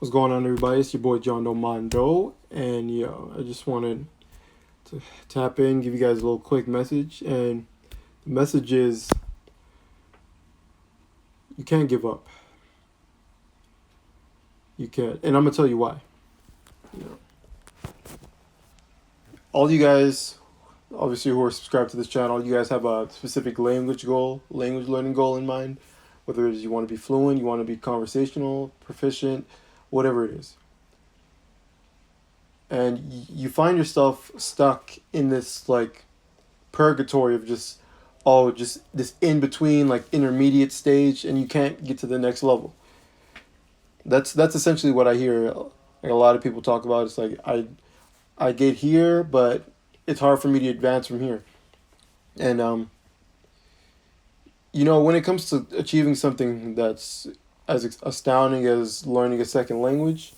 What's going on, everybody? It's your boy John Domando, and I just wanted to tap in, give you guys a little quick message, and the message is you can't give up. You can't, and I'm gonna tell you why. You know, all you guys, obviously who are subscribed to this channel, you guys have a specific language goal, language learning goal in mind. Whether it's you want to be fluent, you want to be conversational, proficient, whatever it is. And you find yourself stuck in this like purgatory of just this in between like intermediate stage, and you can't get to the next level. That's essentially what I hear like a lot of people talk about. It's like I get here, but it's hard for me to advance from here. And when it comes to achieving something that's as astounding as learning a second language,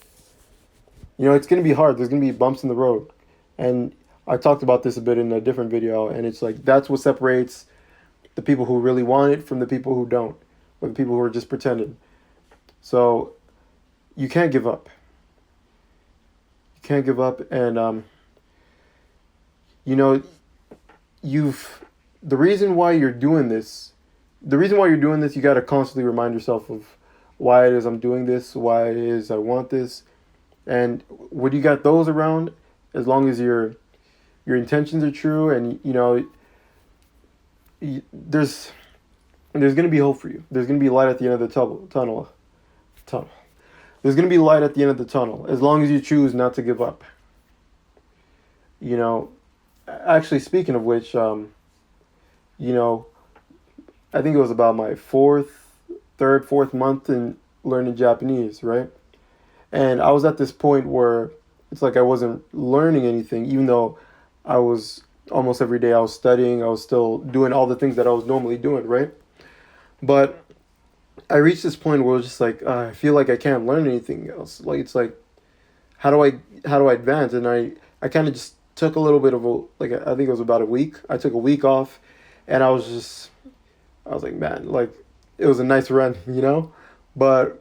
it's going to be hard. There's going to be bumps in the road. And I talked about this a bit in a different video, and it's like that's what separates the people who really want it from the people who don't, or the people who are just pretending. So you can't give up. You can't give up, and you've the reason why you're doing this. The reason why you're doing this, you got to constantly remind yourself of why it is I'm doing this, why it is I want this, and when you got those around, as long as your intentions are true, and there's gonna be hope for you. There's gonna be light at the end of the tunnel. There's gonna be light at the end of the tunnel as long as you choose not to give up. Actually, speaking of which, I think it was about my fourth month in learning Japanese, right? And I was at this point where it's like I wasn't learning anything, even though I was almost every day I was studying, I was still doing all the things that I was normally doing, right? But I reached this point where it was just like, I feel like I can't learn anything else. Like, it's like, how do I advance? And I kind of just took a little bit of I think it was about a week. I took a week off, and I was like, man, like, it was a nice run, But,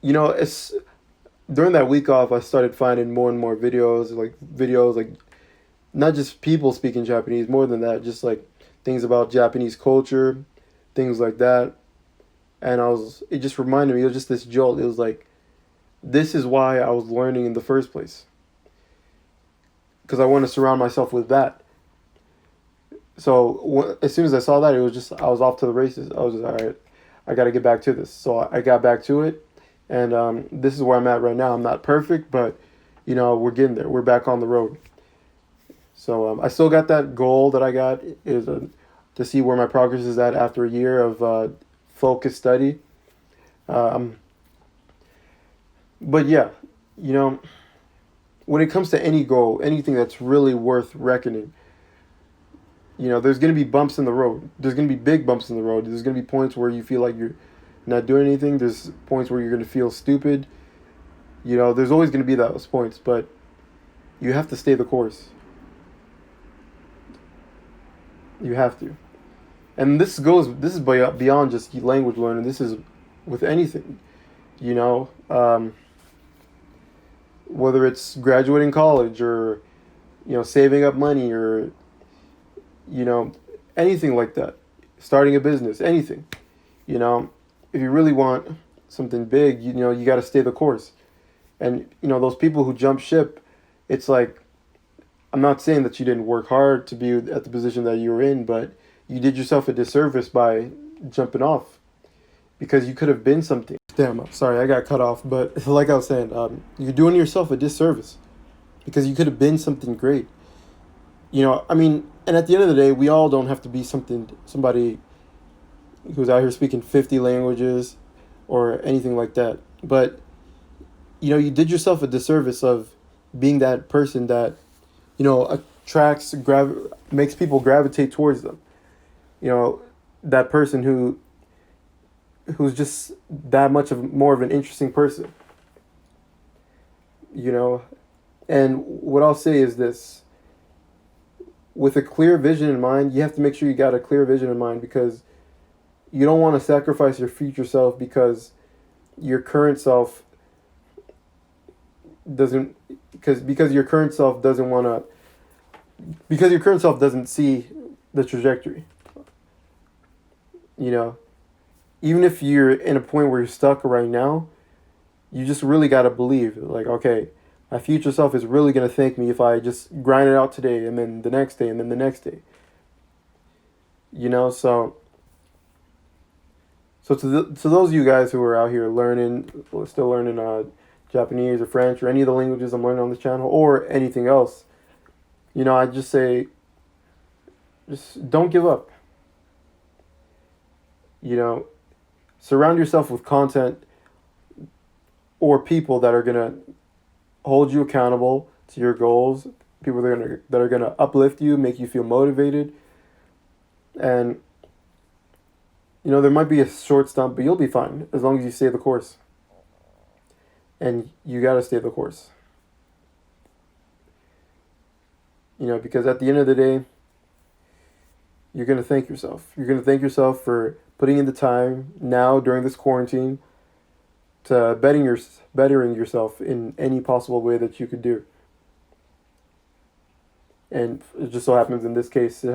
it's during that week off, I started finding more and more videos, like not just people speaking Japanese, more than that, just like things about Japanese culture, things like that. And it just reminded me, it was just this jolt. It was like, this is why I was learning in the first place. Because I want to surround myself with that. So as soon as I saw that, I was off to the races. I was just, all right, I got to get back to this. So I got back to it. And this is where I'm at right now. I'm not perfect, but, we're getting there. We're back on the road. So I still got that goal that I got is to see where my progress is at after a year of focused study. But yeah, when it comes to any goal, anything that's really worth reckoning, there's going to be bumps in the road. There's going to be big bumps in the road. There's going to be points where you feel like you're not doing anything. There's points where you're going to feel stupid. There's always going to be those points, but you have to stay the course. You have to. And this is beyond just language learning. This is with anything, whether it's graduating college or, saving up money or, anything like that, starting a business, anything, if you really want something big, you got to stay the course. And, those people who jump ship, it's like, I'm not saying that you didn't work hard to be at the position that you were in, but you did yourself a disservice by jumping off because you could have been something. Damn, I'm sorry, I got cut off. But like I was saying, you're doing yourself a disservice because you could have been something great. And at the end of the day, we all don't have to be somebody who's out here speaking 50 languages or anything like that. But, you did yourself a disservice of being that person that, attracts, makes people gravitate towards them. That person who's just that much more of an interesting person. And what I'll say is this. With a clear vision in mind, you have to make sure you got a clear vision in mind because you don't want to sacrifice your future self because your current self doesn't, because your current self doesn't want to, because your current self doesn't see the trajectory. You know, even if you're in a point where you're stuck right now, you just really got to believe, like, okay, my future self is really going to thank me if I just grind it out today, and then the next day, and then the next day. You know, so to those of you guys who are out here learning, still learning Japanese or French or any of the languages I'm learning on this channel or anything else, you know, I just say, just don't give up. You know, surround yourself with content or people that are gonna hold you accountable to your goals. People that are gonna uplift you, make you feel motivated, and you know, there might be a short stump, but you'll be fine as long as you stay the course. And you gotta stay the course. You know, because at the end of the day, you're gonna thank yourself. You're gonna thank yourself for putting in the time now during this quarantine to bettering yourself in any possible way that you could do. And it just so happens in this case,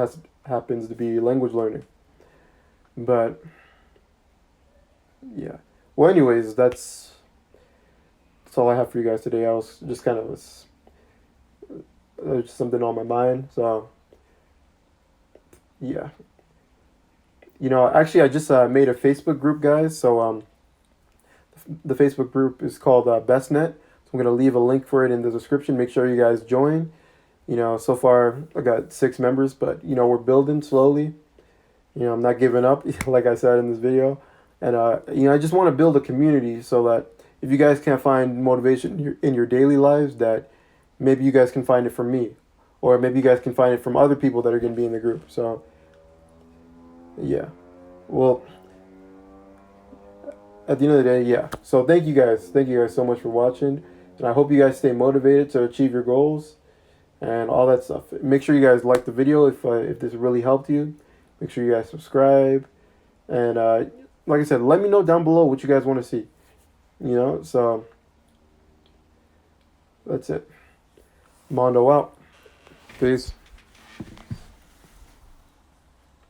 happens to be language learning. But yeah. Well, anyways, that's all I have for you guys today. I was just kind of just something on my mind. So yeah. You know, actually, I just made a Facebook group, guys. So the Facebook group is called BestNet. So I'm gonna leave a link for it in the description. Make sure you guys join. You know, so far I got 6 members, but you know, we're building slowly. You know, I'm not giving up, like I said in this video. And you know, I just want to build a community so that if you guys can't find motivation in your daily lives, that maybe you guys can find it from me, or maybe you guys can find it from other people that are gonna be in the group. So yeah, well, at the end of the day, yeah. So thank you guys so much for watching, and I hope you guys stay motivated to achieve your goals and all that stuff. Make sure you guys like the video if this really helped you. Make sure you guys subscribe, and like I said, let me know down below what you guys want to see. You know, so that's it. Mondo out. Peace.